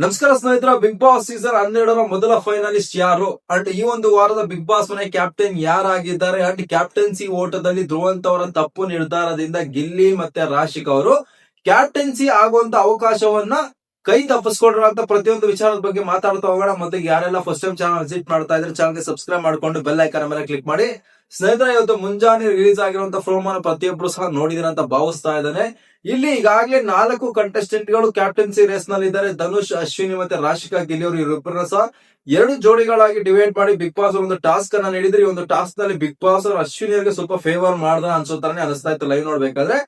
ನಮಸ್ಕಾರ ಸ್ನೇಹಿತರ, big boss season 12ರ ಮೊದಲ ಫೈನಲಿಸ್ಟ್ ಯಾರು ಅಂಡ್ ಈ ಒಂದು ವಾರದ ಬಿಗ್ ಬಾಸ್ ಮನೆ ಕ್ಯಾಪ್ಟನ್ ಯಾರಾಗಿದ್ದಾರೆ ಅಂಡ್ ಕ್ಯಾಪ್ಟನ್ಸಿ ಓಟದಲ್ಲಿ ಧ್ರುವಂತ್ ಅವರ ತಪ್ಪು ನಿರ್ಧಾರದಿಂದ ಗಿಲ್ಲಿ ಮತ್ತೆ ರಾಶಿಕ್ ಅವರು ಕ್ಯಾಪ್ಟನ್ಸಿ ಆಗುವಂತ ಅವಕಾಶವನ್ನ ಕೈ ತಪ್ಪಿಸ್ಕೊಂಡ್ರ ಅಂತ ಪ್ರತಿಯೊಂದು ವಿಚಾರದ ಬಗ್ಗೆ ಮಾತಾಡ್ತಾ ಹೋಗೋಣ. ಮತ್ತೆ ಯಾರೆಲ್ಲ ಫಸ್ಟ್ ಟೈಮ್ ಚಾನಲ್ ವಿಸಿಟ್ ಮಾಡ್ತಾ ಇದ್ರೆ ಚಾನಲ್ಗೆ ಸಬ್ಸ್ಕ್ರೈಬ್ ಮಾಡ್ಕೊಂಡು ಬೆಲ್ ಐಕಾನ್ ಮೇಲೆ ಕ್ಲಿಕ್ ಮಾಡಿ. ಸ್ನೇಹಿತರೆ, ಇವತ್ತು ಮುಂಜಾನೆ ರಿಲೀಸ್ ಆಗಿರುವಂತ ಪ್ರೋಮೋನ ಪ್ರತಿಯೊಬ್ಬರು ಸಹ ನೋಡಿದಿರ ಅಂತ ಭಾವಿಸ್ತಾ ಇದ್ದಾನೆ. ಇಲ್ಲಿ ಈಗಾಗಲೇ 4 ಕಂಟೆಸ್ಟೆಂಟ್ ಗಳು ಕ್ಯಾಪ್ಟನ್ಸಿ ರೇಸ್ ನಲ್ಲಿ ಇದ್ದಾರೆ. ಧನುಷ್, ಅಶ್ವಿನಿ ಮತ್ತೆ ರಾಶಿಕಾ ಗಿಲ್ಲಿ ಅವರು ಇವರಿಬ್ಬರನ್ನ ಸಹ 2 ಜೋಡಿಗಳಾಗಿ ಡಿವೈಡ್ ಮಾಡಿ ಬಿಗ್ ಬಾಸ್ ಒಂದು ಟಾಸ್ಕ್ ಅನ್ನ ನೀಡಿದ್ರೆ, ಈ ಒಂದು ಟಾಸ್ಕ್ ನಲ್ಲಿ ಬಿಗ್ ಬಾಸ್ ಅವರು ಅಶ್ವಿನಿ ಅವರಿಗೆ ಸ್ವಲ್ಪ ಫೇವರ್ ಮಾಡ್ದ ಅನ್ಸೋತಾನೆ ಅನಿಸ್ತಾ ಇತ್ತು ಲೈವ್ ನೋಡ್ಬೇಕಾದ್ರೆ.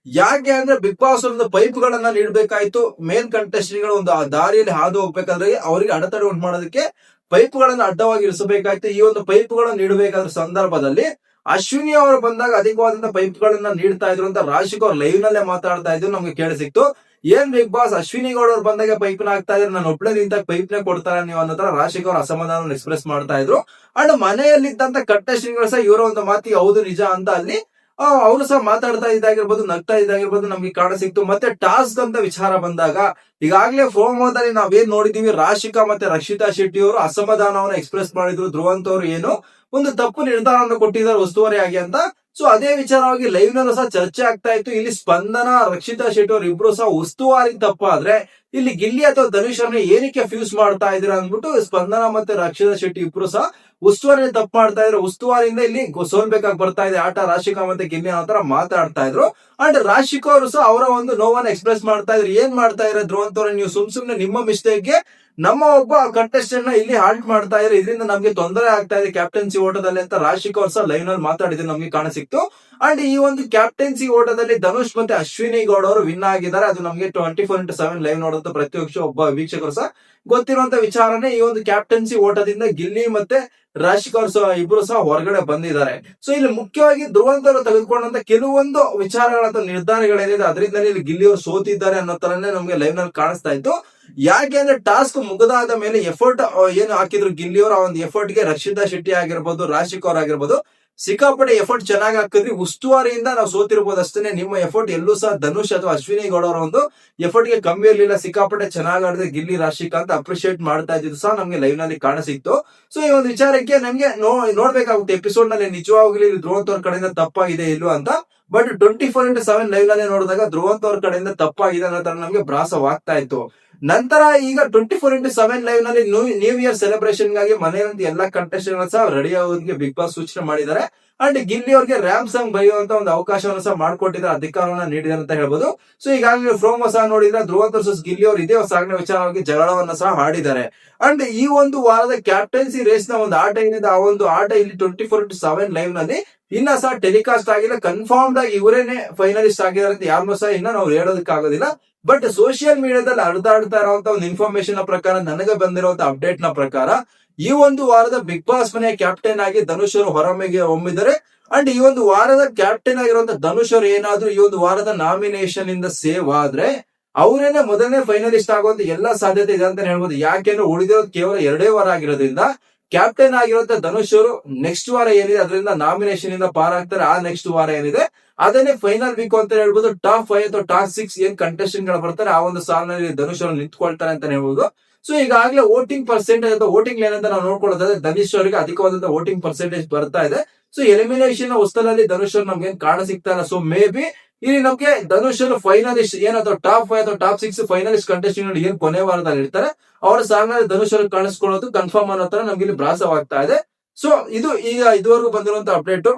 ಯಾಕೆ ಅಂದ್ರೆ ಬಿಗ್ ಬಾಸ್ ಒಂದು ಪೈಪ್ ಗಳನ್ನ ನೀಡಬೇಕಾಯ್ತು. ಮೇನ್ ಕಂಟೆಸ್ಟೆಂಟ್ ಗಳು ಒಂದು ದಾರಿಯಲ್ಲಿ ಹಾದು ಹೋಗ್ಬೇಕಾದ್ರೆ ಅವರಿಗೆ ಅಡೆತಡೆ ಉಂಟು ಮಾಡೋದಕ್ಕೆ ಪೈಪ್ ಗಳನ್ನ ಅಡ್ಡವಾಗಿ ಇರಿಸಬೇಕಾಯ್ತು. ಈ ಒಂದು ಪೈಪ್ ಗಳನ್ನ ನೀಡಬೇಕಾದ ಸಂದರ್ಭದಲ್ಲಿ ಅಶ್ವಿನಿ ಅವರು ಬಂದಾಗ ಅಧಿಕವಾದಂತಹ ಪೈಪ್ ಗಳನ್ನ ನೀಡ್ತಾ ಇದ್ರು ಅಂತ ರಾಶಿಕ್ ಅವ್ರು ಲೈವ್ ನಲ್ಲೇ ಮಾತಾಡ್ತಾ ಇದ್ರು, ನಮ್ಗೆ ಕೇಳಿಸಿಕ್ತು. ಏನ್ ಬಿಗ್ ಬಾಸ್ ಅಶ್ವಿನಿ ಗೌಡ ಅವ್ರು ಬಂದಾಗ ಪೈಪ್ ನ ಹಾಕ್ತಾ ಇದ್ರೆ ನಾನು ಒಬ್ಬಳೆ ನಿಂತಾಗ ಪೈಪ್ ನ ಕೊಡ್ತಾರೆ ನೀವು ಅನ್ನೋ ತರ ರಾಶಿಕ್ ಅವ್ರ ಅಸಮಾಧಾನ ಎಕ್ಸ್ಪ್ರೆಸ್ ಮಾಡ್ತಾ ಇದ್ರು. ಅಂಡ್ ಮನೆಯಲ್ಲಿದ್ದಂತ ಕಂಟೆಸ್ಟೆಂಟ್ ಗಳು ಸಹ ಇವರ ಒಂದು ಮಾತಿಗೆ ಹೌದು ನಿಜ ಅಂತ ಅಲ್ಲಿ ಅವರು ಸಹ ಮಾತಾಡ್ತಾ ಇದ್ದಾಗಿರ್ಬೋದು, ನಗ್ತಾ ಇದ್ದಾಗಿರ್ಬೋದು ನಮ್ಗೆ ಕಾಣ ಸಿಕ್ತು. ಮತ್ತೆ ಟಾಸ್ಕ್ ಅಂತ ವಿಚಾರ ಬಂದಾಗ ಈಗಾಗಲೇ ಪ್ರೋಮೋದಲ್ಲಿ ನಾವೇನ್ ನೋಡಿದೀವಿ, ರಾಶಿಕಾ ಮತ್ತೆ ರಕ್ಷಿತಾ ಶೆಟ್ಟಿ ಅವರು ಅಸಮಾಧಾನವನ್ನು ಎಕ್ಸ್ಪ್ರೆಸ್ ಮಾಡಿದ್ರು. ಧ್ರುವಂತ್ ಅವರು ಏನು ಒಂದು ತಪ್ಪು ನಿರ್ಧಾರವನ್ನು ಕೊಟ್ಟಿದ್ದಾರೆ ಉಸ್ತುವಾರಿಯಾಗಿ ಅಂತ. ಸೊ ಅದೇ ವಿಚಾರವಾಗಿ ಲೈವ್ ನಲ್ಲೂ ಸಹ ಚರ್ಚೆ ಆಗ್ತಾ ಇತ್ತು. ಇಲ್ಲಿ ಸ್ಪಂದನ, ರಕ್ಷಿತಾ ಶೆಟ್ಟಿ ಅವರು ಇಬ್ರು ಸಹ ಉಸ್ತುವಾರಿ ತಪ್ಪಾದ್ರೆ ಇಲ್ಲಿ ಗಿಲ್ಲಿ ಅಥವಾ ಧನುಷ್ ಅವ್ರನ್ನ ಏನಕ್ಕೆ ಫ್ಯೂಸ್ ಮಾಡ್ತಾ ಇದ್ರ ಅಂದ್ಬಿಟ್ಟು ಸ್ಪಂದನ ಮತ್ತೆ ರಕ್ಷಿತಾ ಶೆಟ್ಟಿ ಇಬ್ರು ಸಹ ಉಸ್ತುವಾರಿ ತಪ್ಪು ಮಾಡ್ತಾ ಇದ್ರು. ಉಸ್ತುವಾರಿಯಿಂದ ಇಲ್ಲಿ ಸೋಲ್ಬೇಕಾಗಿ ಬರ್ತಾ ಇದೆ ಆಟ ರಾಶಿಕಾ ಮತ್ತೆ ಗಿಲ್ಲಿ ಅನ್ನೋ ಮಾತಾಡ್ತಾ ಇದ್ರು. ಅಂಡ್ ರಾಶಿಕಾ ಅವರು ಸಹ ಅವರ ಒಂದು ನೋವನ್ನ ಎಕ್ಸ್ಪ್ರೆಸ್ ಮಾಡ್ತಾ ಇದ್ರು. ಏನ್ ಮಾಡ್ತಾ ಇದ್ರೆ ಧ್ರುವಂತ್ ಅವ್ರ, ನೀವು ಸುಮ್ನೆ ನಿಮ್ಮ ಮಿಸ್ಟೇಕ್ ಗೆ ನಮ್ಮ ಒಬ್ಬ ಕಂಟೆಸ್ಟೆಂಟ್ ನ ಇಲ್ಲಿ ಹಾಲ್ಟ್ ಮಾಡ್ತಾ ಇದ್ರೆ, ಇದರಿಂದ ನಮ್ಗೆ ತೊಂದರೆ ಆಗ್ತಾ ಇದೆ ಕ್ಯಾಪ್ಟನ್ಸಿ ಓಟದಲ್ಲಿ ಅಂತ ರಾಶಿಕಾ ಅವ್ರ ಸಹ ಲೈವ್ ನಲ್ಲಿ ಮಾತಾಡಿದ್ರೆ ನಮ್ಗೆ ಕಾಣಸಿಕ್ತು. ಅಂಡ್ ಈ ಒಂದು ಕ್ಯಾಪ್ಟನ್ಸಿ ಓಟದಲ್ಲಿ ಧನುಷ್ ಮತ್ತೆ ಅಶ್ವಿನಿ ಗೌಡ ಅವರು ವಿನ್ ಆಗಿದ್ದಾರೆ. ಅದು ನಮಗೆ 24/7 ಲೈವ್ ನೋಡುವಂತ ಪ್ರತಿಯೊಬ್ಬ ಒಬ್ಬ ವೀಕ್ಷಕರು ಸಹ ಗೊತ್ತಿರುವಂತ ವಿಚಾರನೇ. ಈ ಒಂದು ಕ್ಯಾಪ್ಟನ್ಸಿ ಓಟದಿಂದ ಗಿಲ್ಲಿ ಮತ್ತೆ ರಾಶಿಕಾ ಅವರು ಸಹ ಇಬ್ರು ಸಹ ಹೊರಗಡೆ ಬಂದಿದ್ದಾರೆ. ಸೊ ಇಲ್ಲಿ ಮುಖ್ಯವಾಗಿ ಧ್ರುವಂತ್ ಅವರು ತೆಗೆದುಕೊಂಡಂತ ಕೆಲವೊಂದು ವಿಚಾರಗಳ ಅಥವಾ ನಿರ್ಧಾರಗಳೇನಿದೆ ಅದರಿಂದ ಇಲ್ಲಿ ಗಿಲ್ಲಿ ಅವರು ಸೋತಿದ್ದಾರೆ ಅನ್ನೋ ತರನೇ ನಮ್ಗೆ ಲೈವ್ ನಲ್ಲಿ ಕಾಣಿಸ್ತಾ ಇತ್ತು. ಯಾಕೆ ಅಂದ್ರೆ ಟಾಸ್ಕ್ ಮುಗಿದಾದ ಮೇಲೆ ಎಫರ್ಟ್ ಏನು ಹಾಕಿದ್ರು ಗಿಲ್ಲಿ ಅವರು, ಆ ಒಂದು ಎಫರ್ಟ್ ಗೆ ರಕ್ಷಿತಾ ಶೆಟ್ಟಿ ಆಗಿರ್ಬೋದು, ರಾಶಿಕಾ ಅವ್ರ ಆಗಿರ್ಬೋದು ಸಿಕ್ಕಾಪಟ್ಟೆ ಎಫರ್ಟ್ ಚೆನ್ನಾಗಿ ಹಾಕಿದ್ರಿ. ಉಸ್ತುವಾರಿಯಿಂದ ನಾವು ಸೋತಿರ್ಬೋದು ಅಷ್ಟೇ. ನಿಮ್ಮ ಎಫರ್ಟ್ ಎಲ್ಲೂ ಸಹ ಧನುಷ್ ಅಥವಾ ಅಶ್ವಿನಿ ಗೌಡ ಅವರ ಒಂದು ಎಫರ್ಟ್ ಗೆ ಕಮ್ಮಿ ಇರಲಿಲ್ಲ. ಸಿಕ್ಕಾಪಟ್ಟೆ ಚೆನ್ನಾಗಿ ಆಡಿದ್ರೆ ಗಿಲ್ಲಿ, ರಾಶಿಕಾ ಅಂತ ಅಪ್ರಿಶಿಯೇಟ್ ಮಾಡ್ತಾ ಇದ್ದು ಸಹ ನಮ್ಗೆ ಲೈವ್ ನಲ್ಲಿ ಕಾಣಿಸಿತ್ತು. ಸೊ ಈ ಒಂದು ವಿಚಾರಕ್ಕೆ ನಮ್ಗೆ ನೋಡ್ಬೇಕಾಗುತ್ತೆ ಎಪಿಸೋಡ್ ನಲ್ಲಿ ನಿಜವಾಗ್ಲಿ ಧ್ರುವಂತ್ ಅವ್ರ ಕಡೆಯಿಂದ ತಪ್ಪಾಗಿದೆ ಇಲ್ವಾ ಅಂತ. ಬಟ್ 24/7 ಲೈವ್ ನಲ್ಲಿ ನೋಡಿದಾಗ ಧ್ರುವಂತ್ ಅವ್ರ ಕಡೆಯಿಂದ ತಪ್ಪಾಗಿದೆ ಅನ್ನೋ ತರ ನಮ್ಗೆ ಭ್ರಾಸವಾಗ್ತಾ ಇತ್ತು. ನಂತರ ಈಗ 24/7 ಲೈವ್ ನಲ್ಲಿ ನ್ಯೂ ಇಯರ್ ಸೆಲೆಬ್ರೇಷನ್ ಗಾಗಿ ಮನೆಯಲ್ಲಿ ಎಲ್ಲಾ ಕಂಟೆಸ್ಟೆಂಟ್ ಸಹ ರೆಡಿ ಆಗೋದಕ್ಕೆ ಬಿಗ್ ಬಾಸ್ ಸೂಚನೆ ಮಾಡಿದ್ದಾರೆ. ಅಂಡ್ ಗಿಲ್ಲಿ ಅವರಿಗೆ ರ್ಯಾಮ್ ಸಾಂಗ್ ಬರೆಯುವಂತ ಒಂದು ಅವಕಾಶವನ್ನು ಸಹ ಮಾಡಿಕೊಟ್ಟಿದ್ದಾರೆ, ಅಧಿಕಾರವನ್ನ ನೀಡಿದ್ದಾರೆ ಅಂತ ಹೇಳ್ಬೋದು. ಸೊ ಈಗಾಗಲೇ ಪ್ರೋಮೋ ಸಹ ನೋಡಿದ್ರೆ ಧ್ರುವಂತ್ ವರ್ಸಸ್ ಗಿಲ್ಲಿ ಅವರು ಇದೇ ಸಾಗಣೆ ವಿಚಾರವಾಗಿ ಜಗಳವನ್ನ ಸಹ ಆಡಿದ್ದಾರೆ. ಅಂಡ್ ಈ ಒಂದು ವಾರದ ಕ್ಯಾಪ್ಟನ್ಸಿ ರೇಸ್ ನ ಒಂದು ಆಟ ಏನಿದೆ, ಆ ಒಂದು ಆಟ ಇಲ್ಲಿ 24/7 ಲೈವ್ ನಲ್ಲಿ ಇನ್ನ ಸಹ ಟೆಲಿಕಾಸ್ಟ್ ಆಗಿಲ್ಲ. ಕನ್ಫರ್ಮ್ಡ್ ಆಗಿ ಇವರೇನೆ ಫೈನಲಿಸ್ಟ್ ಆಗಿದ್ದಾರೆ ಅಂತ ಯಾರನ್ನೂ ಸಹ ಇನ್ನ ನಾವು ಹೇಳೋದಕ್ಕಾಗೋದಿಲ್ಲ. ಬಟ್ ಸೋಷಿಯಲ್ ಮೀಡಿಯಾದಲ್ಲಿ ಹರಿದಾಡ್ತಾ ಇರುವಂತ ಒಂದು ಇನ್ಫಾರ್ಮೇಶನ್ ಪ್ರಕಾರ, ನನಗೆ ಬಂದಿರುವಂತ ಅಪ್ಡೇಟ್ ನ ಪ್ರಕಾರ, ಈ ಒಂದು ವಾರದ ಬಿಗ್ ಬಾಸ್ ಮನೆಯ ಕ್ಯಾಪ್ಟನ್ ಆಗಿ ಧನುಷ್ ಅವರು ಹೊರಮೆಗೆ ಹೊಮ್ಮಿದ್ದಾರೆ. ಅಂಡ್ ಈ ಒಂದು ವಾರದ ಕ್ಯಾಪ್ಟನ್ ಆಗಿರುವಂತ ಧನುಷ್ ಅವರು ಏನಾದ್ರೂ ಈ ಒಂದು ವಾರದ ನಾಮಿನೇಷನ್ ಇಂದ ಸೇವ್ ಆದ್ರೆ ಅವರೇನೆ ಮೊದಲನೇ ಫೈನಲಿಸ್ಟ್ ಆಗುವಂತ ಎಲ್ಲಾ ಸಾಧ್ಯತೆ ಇದೆ ಅಂತ ಹೇಳ್ಬೋದು. ಯಾಕೆಂದ್ರೆ ಉಳಿದಿರೋದು ಕೇವಲ 2 ವಾರ ಆಗಿರೋದ್ರಿಂದ ಕ್ಯಾಪ್ಟನ್ ಆಗಿರುವಂತ ಧನುಷ್ ಅವರು ನೆಕ್ಸ್ಟ್ ವಾರ ಏನಿದೆ ಅದರಿಂದ ನಾಮಿನೇಷನ್ ಇಂದ ಪಾರಾಗ್ತಾರೆ. ಆ ನೆಕ್ಸ್ಟ್ ವಾರ ಏನಿದೆ ಅದನ್ನೇ ಫೈನಲ್ ವೀಕ್ ಅಂತ ಹೇಳ್ಬೋದು. ಟಾಪ್ 5 ಅಥವಾ ಟಾಪ್ 6 ಏನ್ ಕಂಟೆಸ್ಟೆಂಟ್ ಗಳು ಬರ್ತಾರೆ ಆ ಒಂದು ಸಾಲಿನಲ್ಲಿ ಧನುಷ್ ಅವರು ನಿಂತ್ಕೊಳ್ತಾರೆ ಅಂತ ಹೇಳ್ಬೋದು. ಸೊ ಈಗಾಗಲೇ ವೋಟಿಂಗ್ ಪರ್ಸೆಂಟೇಜ್ ಅಥವಾ ವೋಟಿಂಗ್ ಏನಂತ ನಾವು ನೋಡ್ಕೊಳ್ಳೋದಾದ್ರೆ ಧನುಷ್ ಅವರಿಗೆ ಅಧಿಕವಾದಂತಹ ವೋಟಿಂಗ್ ಪರ್ಸೆಂಟೇಜ್ ಬರ್ತಾ ಇದೆ. ಸೊ ಎಲಿಮಿನೇಷನ್ ಹೊಸ್ತಲ್ಲಿ ಧನುಷ್ ಅವರು ನಮ್ಗೆ ಕಾಣ ಸಿಗ್ತಾರ. ಸೊ ಮೇ ಬಿ ಇಲ್ಲಿ ನಮ್ಗೆ ಧನುಷ್ ಅವರು ಫೈನಲಿಸ್ಟ್ ಏನಾದ್ರು ಟಾಪ್ 5 ಅಥವಾ ಟಾಪ್ 6 ಫೈನಲಿಸ್ಟ್ ಕಂಟೆಸ್ಟೆಂಟ್ ಏನ್ ಕೊನೆ ವಾರದಲ್ಲಿ ಇರ್ತಾರೆ ಅವರ ಸಾಲಿನಲ್ಲಿ ಧನುಷ್ ಅವರು ಕಾಣಿಸ್ಕೊಳ್ಳೋದು ಕನ್ಫರ್ಮ್ ಅನ್ನೋ ತರ ನಮ್ಗೆ ಇಲ್ಲಿ ಭ್ರಾಸವಾಗ್ತಾ ಇದೆ. ಸೊ ಇದು ಈಗ ಇದುವರೆಗೂ ಬಂದಿರುವಂತಹ ಅಪ್ಡೇಟ್.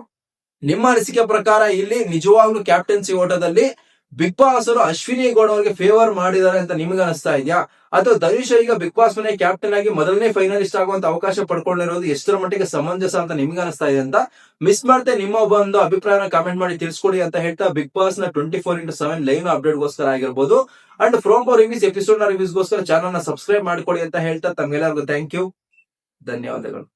ನಿಮ್ಮ ಅನಿಸಿಕೆ ಪ್ರಕಾರ ಇಲ್ಲಿ ನಿಜವಾಗ್ಲೂ ಕ್ಯಾಪ್ಟನ್ಸಿ ಓಟದಲ್ಲಿ ಬಿಗ್ ಬಾಸ್ ಅವರು ಅಶ್ವಿನಿ ಗೌಡ ಅವರಿಗೆ ಫೇವರ್ ಮಾಡಿದ್ದಾರೆ ಅಂತ ನಿಮ್ಗೆ ಅನಿಸ್ತಾ ಇದೆಯಾ, ಅಥವಾ ಧನುಷ್ ಈಗ ಬಿಗ್ ಬಾಸ್ ಮನೆ ಕ್ಯಾಪ್ಟನ್ ಆಗಿ ಮೊದಲನೇ ಫೈನಲಿಸ್ಟ್ ಆಗುವಂತ ಅವಕಾಶ ಪಡ್ಕೊಂಡಿರೋದು ಎಷ್ಟರ ಮಟ್ಟಿಗೆ ಸಮಂಜಸ ಅಂತ ನಿಮ್ಗೆ ಅನಿಸ್ತಾ ಇದೆ ಅಂತ ಮಿಸ್ ಮಾಡ್ತೆ ನಿಮ್ಮ ಒಂದು ಅಭಿಪ್ರಾಯನ ಕಾಮೆಂಟ್ ಮಾಡಿ ತಿಳಿಸ್ಕೊಡಿ ಅಂತ ಹೇಳ್ತಾ, ಬಿಗ್ ಬಾಸ್ ನ 24/7 ಲೈವ್ ಅಪ್ಡೇಟ್ ಗೋಸ್ಕರ ಆಗಿರ್ಬೋದು ಅಂಡ್ ಪ್ರೋಮೋ ರಿವ್ಯೂಸ್, ಎಪಿಸೋಡ್ ನ ರಿವ್ಯೂಸ್ ಗೋಸ್ಕರ ಚಾನಲ್ ನ ಸಬ್ಸ್ಕ್ರೈಬ್ ಮಾಡ್ಕೊಡಿ ಅಂತ ಹೇಳ್ತಾ ತಮ್ಗೆಲ್ಲರಿಗೂ ಥ್ಯಾಂಕ್ ಯು, ಧನ್ಯವಾದಗಳು.